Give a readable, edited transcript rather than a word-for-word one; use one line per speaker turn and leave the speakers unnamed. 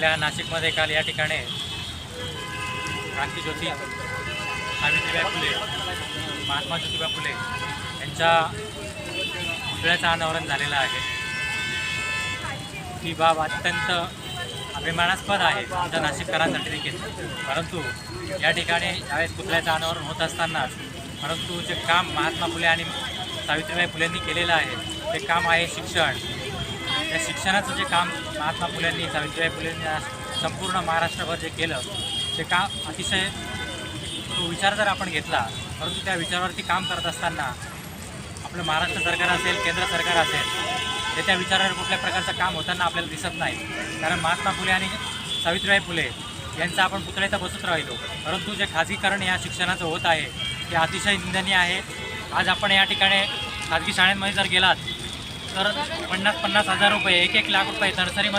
आपल्या नाशिकमध्ये काल या ठिकाणी क्रांतीज्योती सावित्रीबाई फुले, महात्मा ज्योतिबा फुले यांच्या पुतळ्याचं अनावरण झालेलं आहे। ही बाब अत्यंत अभिमानास्पद आहे आमच्या नाशिककरांसाठी देखील। परंतु या ठिकाणी ज्यावेळेस पुतळ्याचं अनावरण होत असताना परंतु जे काम महात्मा फुले आणि सावित्रीबाई फुलेंनी केलेलं आहे ते काम आहे शिक्षण। या शिक्षणाचं जे काम महात्मा फुलेंनी सावित्रीबाई फुलेंनी संपूर्ण महाराष्ट्रभर जे केलं ते काम अतिशय तो विचार जर आपण घेतला, परंतु त्या विचारावरती काम करत असताना आपलं महाराष्ट्र सरकार असेल, केंद्र सरकार असेल, ते त्या विचारावर कुठल्या प्रकारचं काम होताना आपल्याला दिसत नाही। कारण महात्मा फुले आणि सावित्रीबाई फुले यांचा आपण पुतळ्याचा बसत राहिलो, परंतु जे खाजगीकरण या शिक्षणाचं होत आहे ते अतिशय निंदनीय आहे। आज आपण या ठिकाणी खाजगी शाळांमध्ये जर गेलात तर 50,000 रुपये, 1-1 लाख रुपये नर्सरीमध्ये